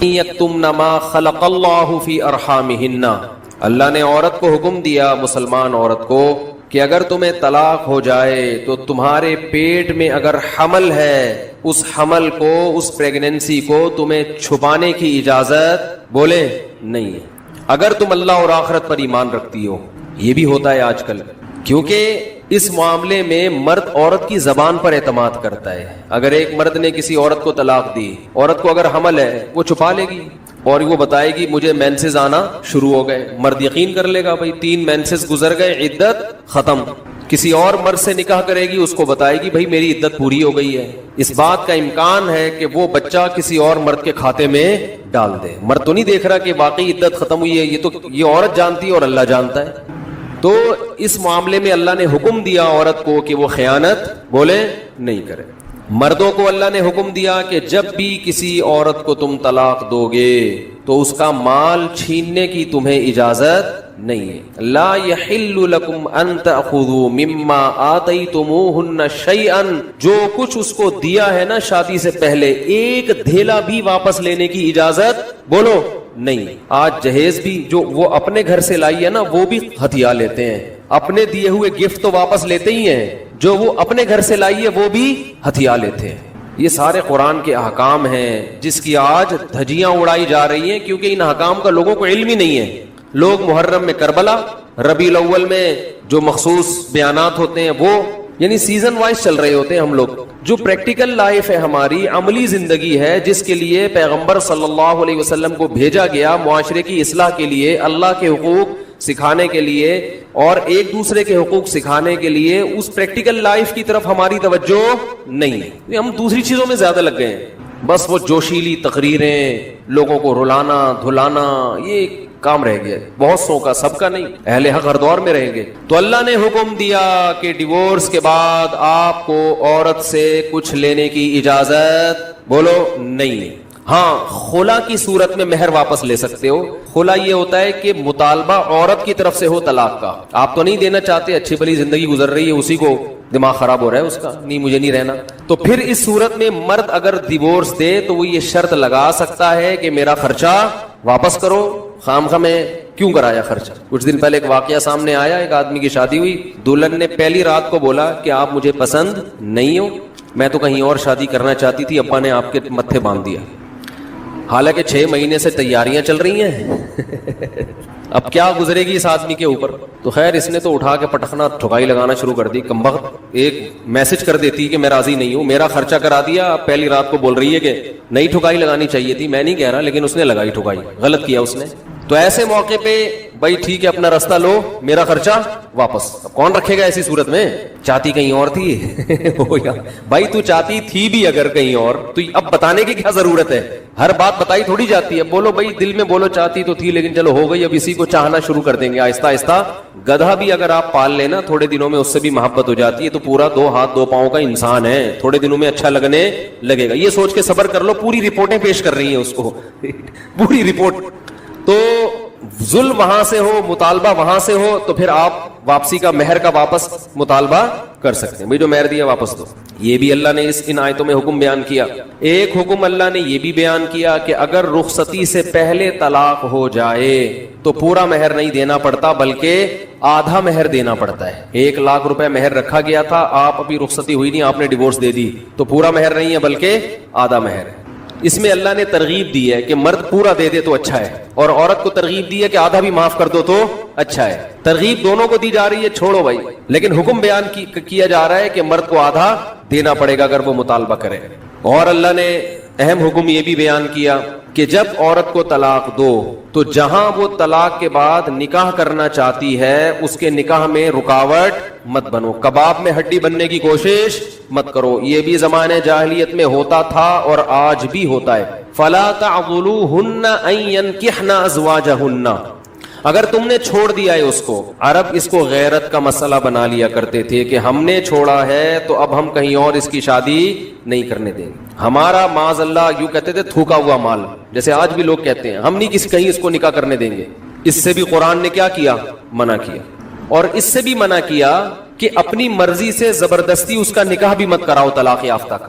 یکتمن ما خلق اللہ فی ارحامہن، اللہ نے عورت کو حکم دیا، مسلمان عورت کو، کہ اگر تمہیں طلاق ہو جائے تو تمہارے پیٹ میں اگر حمل ہے، اس حمل کو، اس پریگننسی کو تمہیں چھپانے کی اجازت بولے نہیں ہے، اگر تم اللہ اور آخرت پر ایمان رکھتی ہو۔ یہ بھی ہوتا ہے آج کل، کیونکہ اس معاملے میں مرد عورت کی زبان پر اعتماد کرتا ہے۔ اگر ایک مرد نے کسی عورت کو طلاق دی، عورت کو اگر حمل ہے وہ چھپا لے گی اور وہ بتائے گی مجھے مینسز آنا شروع ہو گئے، مرد یقین کر لے گا بھائی 3 مینسز گزر گئے، عدت ختم۔ کسی اور مرد سے نکاح کرے گی، اس کو بتائے گی بھائی میری عدت پوری ہو گئی ہے، اس بات کا امکان ہے کہ وہ بچہ کسی اور مرد کے کھاتے میں ڈال دے۔ مرد تو نہیں دیکھ رہا کہ واقعی عدت ختم ہوئی ہے، یہ تو یہ عورت جانتی ہے اور اللہ جانتا ہے۔ تو اس معاملے میں اللہ نے حکم دیا عورت کو کہ وہ خیانت بولے نہیں کرے۔ مردوں کو اللہ نے حکم دیا کہ جب بھی کسی عورت کو تم طلاق دو گے تو اس کا مال چھیننے کی تمہیں اجازت نہیں ہے۔ لا یحل لکم ان تأخذوا مما آتیتموہن شیئا، جو کچھ اس کو دیا ہے نا شادی سے پہلے، ایک دھیلا بھی واپس لینے کی اجازت بولو نہیں۔ آج جہیز بھی جو وہ اپنے گھر سے لائی ہے نا وہ بھی ہتھیا لیتے ہیں، اپنے دیے ہوئے گفٹ تو واپس لیتے ہی ہیں، جو وہ اپنے گھر سے لائی ہے وہ بھی ہتھیا لیتے ہیں۔ یہ سارے قرآن کے احکام ہیں جس کی آج دھجیاں اڑائی جا رہی ہیں، کیونکہ ان احکام کا لوگوں کو علم ہی نہیں ہے۔ لوگ محرم میں کربلا، ربیع الاول میں جو مخصوص بیانات ہوتے ہیں وہ یعنی سیزن وائز چل رہے ہوتے ہیں۔ ہم لوگ جو پریکٹیکل لائف ہے ہماری، عملی زندگی ہے، جس کے لیے پیغمبر صلی اللہ علیہ وسلم کو بھیجا گیا معاشرے کی اصلاح کے لیے، اللہ کے حقوق سکھانے کے لیے اور ایک دوسرے کے حقوق سکھانے کے لیے، اس پریکٹیکل لائف کی طرف ہماری توجہ نہیں ہے۔ ہم دوسری چیزوں میں زیادہ لگ گئے ہیں، بس وہ جوشیلی تقریریں، لوگوں کو رلانا دھلانا، یہ کام رہ گیا، بہت سو کا، سب کا نہیں۔ اہل حق ہر دور میں رہیں گے۔ تو اللہ نے حکم دیا کہ ڈیورس کے بعد آپ کو عورت سے کچھ لینے کی اجازت بولو نہیں ہے۔ ہاں، خلا کی صورت میں مہر واپس لے سکتے ہو۔ خلا یہ ہوتا ہے کہ مطالبہ عورت کی طرف سے ہو طلاق کا، آپ تو نہیں دینا چاہتے، اچھی بھلی زندگی گزر رہی ہے، اسی کو دماغ خراب ہو رہا ہے اس کا، نہیں مجھے نہیں رہنا۔ تو پھر اس صورت میں مرد اگر ڈیورس دے تو وہ یہ شرط لگا سکتا ہے کہ میرا خرچہ واپس کرو، خام میں کیوں کرایا خرچہ۔ کچھ دن پہلے ایک واقعہ سامنے آیا، ایک آدمی کی شادی ہوئی، دلہن نے پہلی رات کو بولا کہ آپ مجھے پسند نہیں ہو، میں تو کہیں اور شادی کرنا چاہتی تھی، ابا نے آپ کے متھے باندھ دیا۔ حالانکہ 6 مہینے سے تیاریاں چل رہی ہیں، اب کیا گزرے گی اس آدمی کے اوپر۔ تو خیر اس نے تو اٹھا کے پٹخنا ٹھکائی لگانا شروع کر دی، کمبخت ایک میسج کر دیتی کہ میں راضی نہیں ہوں، میرا خرچہ کرا دیا، اب پہلی رات کو بول رہی ہے کہ نئی ٹھکائی لگانی چاہیے تھی، میں نہیں کہہ رہا لیکن اس نے لگائی ٹھکائی، غلط کیا اس نے۔ تو ایسے موقع پہ بھائی ٹھیک ہے اپنا راستہ لو، میرا خرچہ واپس۔ اب کون رکھے گا ایسی صورت میں؟ چاہتی کہیں اور تھی بھائی تو چاہتی تھی بھی اگر کہیں اور، تو اب بتانے کی کیا ضرورت ہے؟ ہر بات بتائی تھوڑی جاتی ہے، بولو بھائی دل میں بولو چاہتی تو تھی لیکن چلو ہو گئی، اب اسی کو چاہنا شروع کر دیں گے آہستہ آہستہ۔ گدھا بھی اگر آپ پال لینا تھوڑے دنوں میں اس سے بھی محبت ہو جاتی ہے، تو پورا 2 ہاتھ 2 پاؤں کا انسان ہے، تھوڑے دنوں میں اچھا لگنے لگے گا، یہ سوچ کے صبر کر لو۔ پوری رپورٹیں پیش کر رہی ہیں اس کو پوری رپورٹ۔ تو ظلم وہاں سے ہو، مطالبہ وہاں سے ہو، تو پھر آپ واپسی کا مہر کا واپس مطالبہ کر سکتے ہیں، بھائی جو مہر دیا واپس دو۔ یہ بھی اللہ نے ان آیتوں میں حکم بیان کیا۔ ایک حکم اللہ نے یہ بھی بیان کیا کہ اگر رخصتی سے پہلے طلاق ہو جائے تو پورا مہر نہیں دینا پڑتا بلکہ آدھا مہر دینا پڑتا ہے۔ 1 لاکھ روپے مہر رکھا گیا تھا، آپ ابھی رخصتی ہوئی نہیں، آپ نے ڈیورس دے دی، تو پورا مہر نہیں ہے بلکہ آدھا مہر ہے۔ اس میں اللہ نے ترغیب دی ہے کہ مرد پورا دے دے تو اچھا ہے، اور عورت کو ترغیب دی ہے کہ آدھا بھی معاف کر دو تو اچھا ہے۔ ترغیب دونوں کو دی جا رہی ہے، چھوڑو بھائی، لیکن حکم بیان کیا جا رہا ہے کہ مرد کو آدھا دینا پڑے گا اگر وہ مطالبہ کرے۔ اور اللہ نے اہم حکم یہ بھی بیان کیا کہ جب عورت کو طلاق دو تو جہاں وہ طلاق کے بعد نکاح کرنا چاہتی ہے اس کے نکاح میں رکاوٹ مت بنو، کباب میں ہڈی بننے کی کوشش مت کرو۔ یہ بھی زمانے جاہلیت میں ہوتا تھا اور آج بھی ہوتا ہے۔ فَلَا تَعْضُلُوهُنَّ أَن يَنكِحْنَ أَزْوَاجَهُنَّ، اگر تم نے چھوڑ دیا ہے اس کو، عرب اس کو غیرت کا مسئلہ بنا لیا کرتے تھے کہ ہم نے چھوڑا ہے تو اب ہم کہیں اور اس کی شادی نہیں کرنے دیں گے، ہمارا معاذ اللہ یوں کہتے تھے تھوکا ہوا مال، جیسے آج بھی لوگ کہتے ہیں ہم نہیں کہیں اس کو نکاح کرنے دیں گے۔ اس سے بھی قرآن نے کیا کیا؟ منع کیا، اور اس سے بھی منع کیا کہ اپنی مرضی سے زبردستی اس کا نکاح بھی مت کراؤ طلاق یافتہ کا۔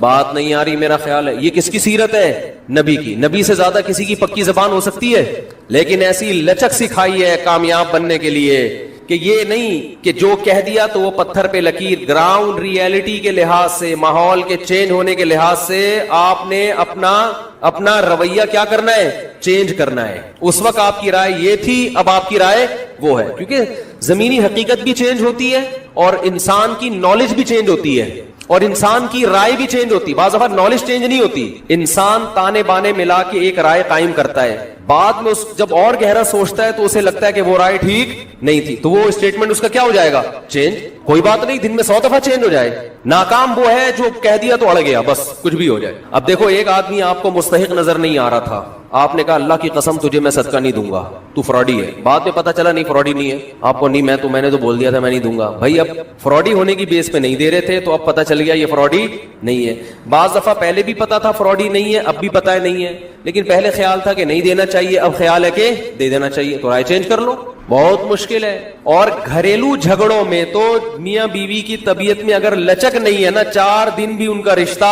بات نہیں آ رہی میرا خیال ہے. یہ کس کی سیرت ہے؟ نبی کی. نبی سے زیادہ کسی کی پکی زبان ہو سکتی ہے؟ لیکن ایسی لچک سکھائی ہے کامیاب بننے کے لیے کہ یہ نہیں کہ جو کہہ دیا تو وہ پتھر پہ لکیر. گراؤنڈ ریئلٹی کے لحاظ سے، ماحول کے چینج ہونے کے لحاظ سے آپ نے اپنا رویہ کیا کرنا ہے؟ چینج کرنا ہے. اس وقت آپ کی رائے یہ تھی، اب آپ کی رائے وہ ہے. کیونکہ زمینی حقیقت بھی چینج ہوتی ہے اور انسان کی نالج بھی چینج ہوتی ہے اور انسان کی رائے بھی چینج ہوتی. بعض دفعہ نالج چینج نہیں ہوتی، انسان تانے بانے ملا کے ایک رائے قائم کرتا ہے، بعد میں جب اور گہرا سوچتا ہے تو اسے لگتا ہے کہ وہ رائے ٹھیک نہیں تھی، تو وہ اسٹیٹمنٹ اس کا کیا ہو جائے گا؟ چینج. کوئی بات نہیں، دن میں 100 دفعہ چینج ہو جائے. ناکام وہ ہے جو کہہ دیا تو اڑ گیا، بس کچھ بھی ہو جائے. اب دیکھو، ایک آدمی آپ کو مستحق نظر نہیں آ رہا تھا، آپ نے کہا اللہ کی قسم تجھے میں صدقہ نہیں دوں گا، تو فراڈی ہے. بعد میں پتا چلا نہیں فراڈی نہیں ہے، آپ کو نہیں، میں نے تو بول دیا تھا میں نہیں دوں گا. بھائی اب فراڈی ہونے کی بیس پہ نہیں دے رہے تھے تو اب پتا چل گیا یہ فراڈی نہیں ہے. بعض دفعہ پہلے بھی پتا تھا فراڈی نہیں ہے، اب بھی پتا ہے نہیں ہے، لیکن پہلے خیال تھا کہ نہیں دینا چاہیے، اب خیال ہے کہ دے دینا چاہیے، تو رائے چینج کر لو. بہت مشکل ہے. اور گھریلو جھگڑوں میں تو میاں بیوی کی طبیعت میں اگر لچک نہیں ہے نا، 4 دن بھی ان کا رشتہ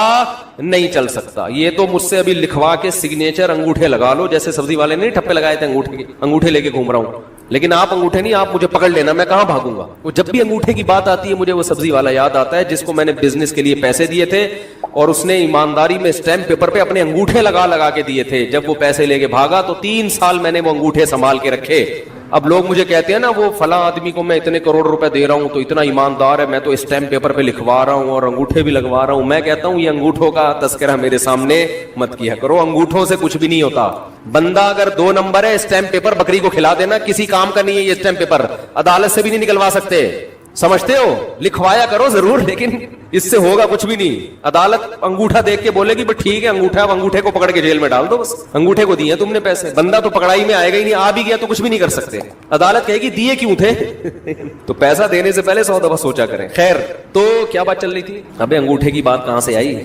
نہیں چل سکتا. یہ تو مجھ سے ابھی لکھوا کے سگنیچر انگوٹھے لگا لو، جیسے سبزی والے نے ٹھپے لگائے تھے انگوٹھے لے کے گھوم رہا ہوں. لیکن آپ انگوٹھے نہیں، آپ مجھے پکڑ لینا، میں کہاں بھاگوں گا. وہ جب بھی انگوٹھے کی بات آتی ہے مجھے وہ سبزی والا یاد آتا ہے جس کو میں نے بزنس کے لیے پیسے دیے تھے اور اس نے ایمانداری میں اسٹیمپ پیپر پہ اپنے انگوٹھے لگا کے دیے تھے. جب وہ پیسے لے کے بھاگا تو 3 سال میں نے وہ انگوٹھے سنبھال کے رکھے. اب لوگ مجھے کہتے ہیں نا وہ فلاں آدمی کو میں اتنے کروڑ روپے دے رہا ہوں تو اتنا ایماندار ہے، میں تو اسٹیمپ پیپر پہ لکھوا رہا ہوں اور انگوٹھے بھی لگوا رہا ہوں. میں کہتا ہوں یہ انگوٹھوں کا تذکرہ میرے سامنے مت کیا کرو، انگوٹھوں سے کچھ بھی نہیں ہوتا. بندہ اگر 2 نمبر ہے، اسٹیمپ پیپر بکری کو کھلا دینا، کسی کام کا نہیں ہے یہ اسٹیمپ پیپر، عدالت سے بھی نہیں نکلوا سکتے. سمجھتے ہو؟ لکھوایا کرو ضرور، لیکن اس سے ہوگا کچھ بھی نہیں. عدالت انگوٹھا دیکھ کے بولے گی بس ٹھیک ہے انگوٹھا، اب انگوٹھے کو پکڑ کے جیل میں ڈال دو، بس انگوٹھے کو دیے تم نے پیسے. بندہ تو پکڑائی میں آئے گا ہی نہیں، آ بھی گیا تو کچھ بھی نہیں کر سکتے. عدالت کہے گی دیے کیوں تھے؟ تو پیسہ دینے سے پہلے 100 دفعہ سوچا کریں. خیر، تو کیا بات چل رہی تھی؟ ابے انگوٹھے کی بات کہاں سے آئی؟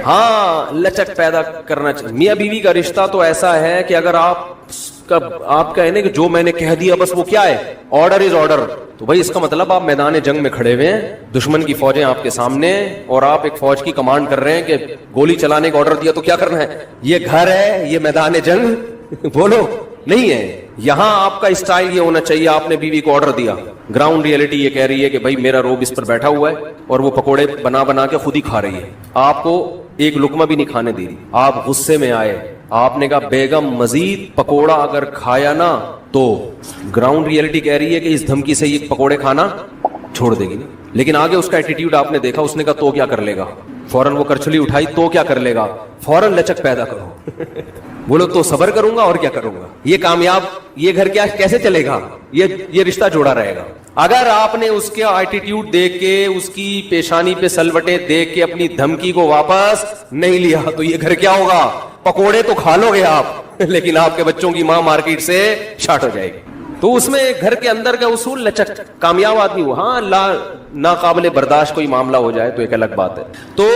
ہاں، لچک پیدا کرنا چاہیے. میاں بیوی کا رشتہ تو ایسا ہے کہ اگر آپ کہیں نا کہ جو میں نے کہہ دیا بس وہ کیا ہے؟ Order is order. تو بھائی اس کا مطلب آپ میدان جنگ میں کھڑے ہوئے ہیں، دشمن کی فوجیں آپ کے سامنے اور آپ ایک فوج کی کمانڈ کر رہے ہیں کہ گولی چلانے کا آرڈر دیا تو کیا کرنا ہے؟ یہ گھر ہے، یہ میدان جنگ بولو نہیں ہے. یہاں آپ کا اسٹائل یہ ہونا چاہیے، آپ نے بیوی کو آرڈر دیا. گراؤنڈ ریئلٹی یہ کہہ رہی ہے کہ بھائی میرا روب اس پر بیٹھا ہوا ہے اور وہ پکوڑے بنا کے خود ہی کھا رہی ہے، آپ کو ایک لقمہ بھی نہیں کھانے دے رہی. آپ غصے میں آئے، آپ نے کہا بیگم مزید پکوڑا اگر کھایا نا تو گراؤنڈ ریئلٹی کہہ رہی ہے کہ اس دھمکی سے یہ پکوڑے کھانا چھوڑ دے گی. لیکن آگے اس کا ایٹیٹیوڈ آپ نے دیکھا، اس نے کہا تو کیا کر لے گا؟ فوراً وہ کرچلی اٹھائی، تو کیا کر لے گا؟ فوراً لچک پیدا کرو. بولو تو صبر کروں گا اور کیا کروں گا. یہ کامیاب، یہ گھر کیا کیسے چلے گا؟ یہ رشتہ جوڑا رہے گا. اگر آپ نے اس کا ایٹیٹیوڈ دیکھ کے، اس کی پیشانی پہ سلوٹیں دیکھ کے اپنی دھمکی کو واپس نہیں لیا تو یہ گھر کیا ہوگا؟ پکوڑے تو کھا لو گے آپ، لیکن آپ کے بچوں کی ماں مارکیٹ سے شارٹ ہو جائے گی. تو اس میں گھر کے اندر کا اصول لچک. کامیاب آدمی ہو، ہاں ناقابل برداشت کوئی معاملہ ہو جائے تو ایک الگ بات ہے. تو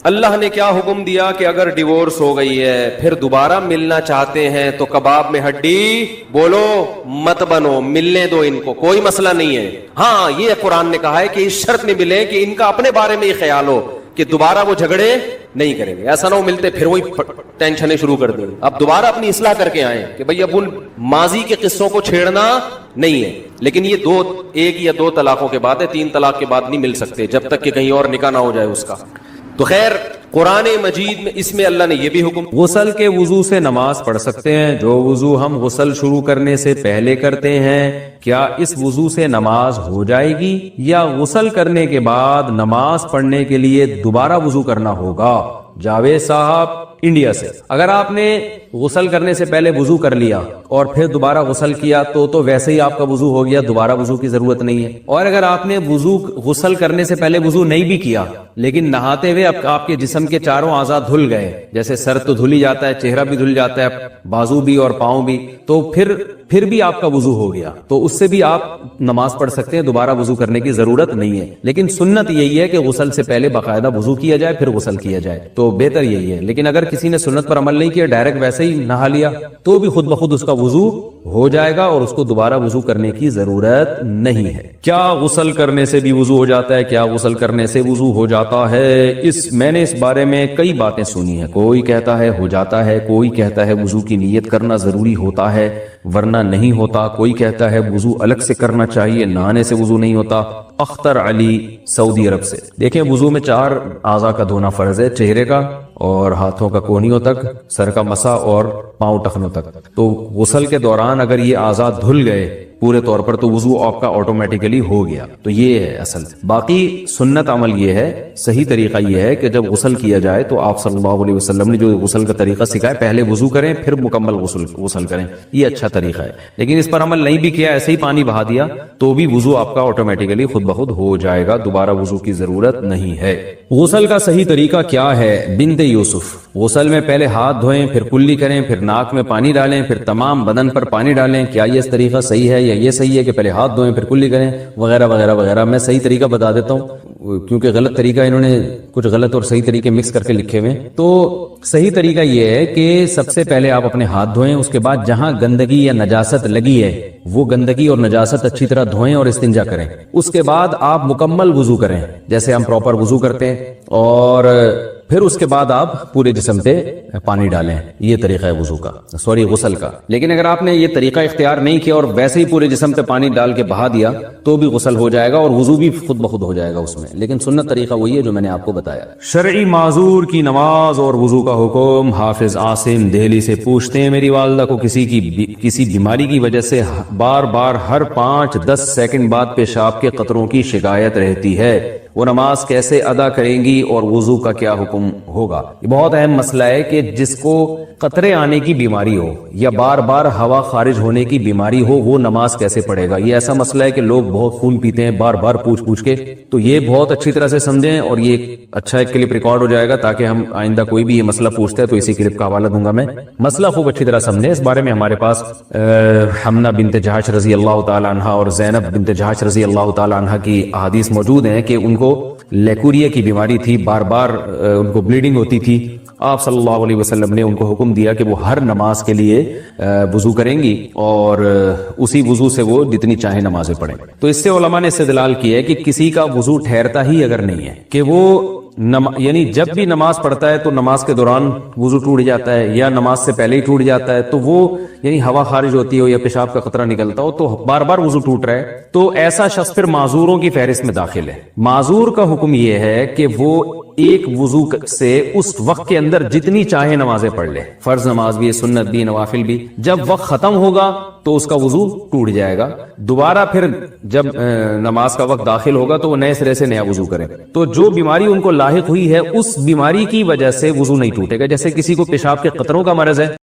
اللہ نے کیا حکم دیا کہ اگر ڈیورس ہو گئی ہے پھر دوبارہ ملنا چاہتے ہیں تو کباب میں ہڈی بولو مت بنو، ملنے دو ان کو، کوئی مسئلہ نہیں ہے. ہاں یہ قرآن نے کہا ہے کہ اس شرط میں ملے کہ ان کا اپنے بارے میں یہ خیال ہو کہ دوبارہ وہ جھگڑے نہیں کریں گے. ایسا نہ ہو ملتے پھر وہی ٹینشنیں شروع کر دیں. اب دوبارہ اپنی اصلاح کر کے آئیں کہ بھئی اب ان ماضی کے قصوں کو چھیڑنا نہیں ہے. لیکن یہ 1 یا 2 طلاقوں کے بعد ہے، 3 طلاق کے بعد نہیں مل سکتے جب تک کہ کہیں اور نکاح نہ ہو جائے اس کا. تو خیر قرآن مجید میں اس میں اللہ نے یہ بھی حکم. غسل کے وضو سے نماز پڑھ سکتے ہیں. جو وضو ہم غسل شروع کرنے سے پہلے کرتے ہیں کیا اس وضو سے نماز ہو جائے گی یا غسل کرنے کے بعد نماز پڑھنے کے لیے دوبارہ وضو کرنا ہوگا؟ جاوید صاحب انڈیا سے. اگر آپ نے غسل کرنے سے پہلے وضو کر لیا اور پھر دوبارہ غسل کیا تو ویسے ہی آپ کا وضو ہو گیا، دوبارہ وضو کی ضرورت نہیں ہے. اور اگر آپ نے غسل کرنے سے پہلے وضو نہیں بھی کیا لیکن نہاتے ہوئے اب آپ کے جسم کے چاروں اعضاء دھل گئے، جیسے سر تو دھل ہی جاتا ہے، چہرہ بھی دھل جاتا ہے، بازو بھی اور پاؤں بھی، تو پھر بھی آپ کا وضو ہو گیا تو اس سے بھی آپ نماز پڑھ سکتے ہیں، دوبارہ وضو کرنے کی ضرورت نہیں ہے. لیکن سنت یہی ہے کہ غسل سے پہلے باقاعدہ وضو کیا جائے پھر غسل کیا جائے، تو بہتر یہی ہے. لیکن اگر کسی نے سنت پر عمل نہیں کیا, ڈائریکٹ ویسے ہی نہا لیا, تو بھی خود بخود اس کا وضو ہو جائے گا اور اس کو دوبارہ وضو کرنے کی ضرورت نہیں ہے. کیا غسل کرنے سے بھی وضو ہو جاتا ہے؟ کیا غسل کرنے سے وضو ہو جاتا ہے؟ میں نے اس بارے میں کئی باتیں سنی ہیں. کوئی کہتا ہے ہو جاتا ہے, کوئی کہتا ہے وضو کی نیت کرنا ضروری ہوتا ہے ورنہ نہیں ہوتا, کوئی کہتا ہے وضو الگ سے کرنا چاہیے, نہانے سے وضو نہیں ہوتا. اختر علی سعودی عرب سے. دیکھیں وضو میں 4 اعضاء کا دھونا فرض ہے, چہرے کا اور ہاتھوں کا کونیوں تک, سر کا مسا اور پاؤں ٹخنوں تک. تو غسل کے دوران اگر یہ اعضاء دھل گئے پورے طور پر تو وضو آپ کا آٹومیٹیکلی ہو گیا. تو یہ ہے اصل. باقی سنت عمل یہ ہے, صحیح طریقہ یہ ہے کہ جب غسل کیا جائے تو آپ صلی اللہ علیہ وسلم نے جو غسل کا طریقہ سکھایا, پہلے وضو کریں پھر مکمل غسل کریں, یہ اچھا طریقہ ہے. لیکن اس پر عمل نہیں بھی کیا, ایسے ہی پانی بہا دیا, تو بھی وضو آپ کا آٹومیٹیکلی خود بخود ہو جائے گا, دوبارہ وضو کی ضرورت نہیں ہے. غسل کا صحیح طریقہ کیا ہے؟ بنت یوسف. غسل میں پہلے ہاتھ دھوئیں, پھر کلی کریں, پھر ناک میں پانی ڈالیں, پھر تمام بدن پر پانی ڈالیں. کیا یہ طریقہ صحیح ہے یا یہ صحیح ہے کہ پہلے ہاتھ دھوئیں پھر کلی کریں وغیرہ وغیرہ وغیرہ؟ میں صحیح طریقہ بتا دیتا ہوں کیونکہ غلط طریقہ انہوں نے کچھ غلط اور صحیح طریقے مکس کر کے لکھے ہوئے. تو صحیح طریقہ یہ ہے کہ سب سے پہلے آپ اپنے ہاتھ دھوئیں, اس کے بعد جہاں گندگی یا نجاست لگی ہے وہ گندگی اور نجاست اچھی طرح دھوئیں اور استنجا کریں. اس کے بعد آپ مکمل وضو کریں جیسے ہم پراپر وضو کرتے ہیں, اور پھر اس کے بعد آپ پورے جسم پہ پانی ڈالیں. یہ طریقہ ہے وضو کا, غسل کا. لیکن اگر آپ نے یہ طریقہ اختیار نہیں کیا اور ویسے ہی پورے جسم پہ پانی ڈال کے بہا دیا تو بھی غسل ہو جائے گا اور وضو بھی خود بخود ہو جائے گا اس میں. لیکن سنت طریقہ وہی ہے جو میں نے آپ کو بتایا. شرعی معذور کی نماز اور وضو کا حکم. حافظ عاصم دہلی سے پوچھتے ہیں, میری والدہ کو کسی بیماری کی وجہ سے بار بار ہر 5-10 سیکنڈ بعد پیشاب کے قطروں کی شکایت رہتی ہے, وہ نماز کیسے ادا کریں گی اور وضو کا کیا حکم ہوگا؟ یہ بہت اہم مسئلہ ہے کہ جس کو قطرے آنے کی بیماری ہو یا بار بار ہوا خارج ہونے کی بیماری ہو وہ نماز کیسے پڑھے گا. یہ ایسا مسئلہ ہے کہ لوگ بہت خون پیتے ہیں بار بار پوچھ کے, تو یہ بہت اچھی طرح سے سمجھیں اور یہ اچھا ایک کلپ ریکارڈ ہو جائے گا تاکہ ہم آئندہ کوئی بھی یہ مسئلہ پوچھتا ہے تو اسی کلپ کا حوالہ دوں گا میں. مسئلہ خوب اچھی طرح سمجھیں. اس بارے میں ہمارے پاس حمنہ بنت جہش رضی اللہ تعالی عنہا اور زینب بنت جہش رضی اللہ تعالی عنہا کی احادیث موجود ہیں کہ ان کو لیکوریا کی بیماری تھی, بار بار ان کو بلیڈنگ ہوتی تھی. آپ صلی اللہ علیہ وسلم نے ان کو حکم دیا کہ وہ ہر نماز کے لیے وضو کریں گی اور اسی وضو سے وہ جتنی چاہے نمازیں پڑھیں. تو اس سے علماء نے استدلال کیا ہے کہ کسی کا وضو ٹھہرتا ہی اگر نہیں ہے کہ وہ یعنی جب بھی نماز پڑھتا ہے تو نماز کے دوران وضو ٹوٹ جاتا ہے یا نماز سے پہلے ہی ٹوٹ جاتا ہے, تو وہ یعنی ہوا خارج ہوتی ہو یا پیشاب کا قطرہ نکلتا ہو تو بار بار وضو ٹوٹ رہا ہے, تو ایسا شخص پھر معذوروں کی فہرست میں داخل ہے. معذور کا حکم یہ ہے کہ وہ ایک وضو سے اس وقت کے اندر جتنی چاہے نمازیں پڑھ لے, فرض نماز بھی, سنت بھی, نوافل بھی. جب وقت ختم ہوگا تو اس کا وضو ٹوٹ جائے گا, دوبارہ پھر جب نماز کا وقت داخل ہوگا تو وہ نئے سرے سے نیا وضو کریں. تو جو بیماری ان کو لاحق ہوئی ہے اس بیماری کی وجہ سے وضو نہیں ٹوٹے گا. جیسے کسی کو پیشاب کے قطروں کا مرض ہے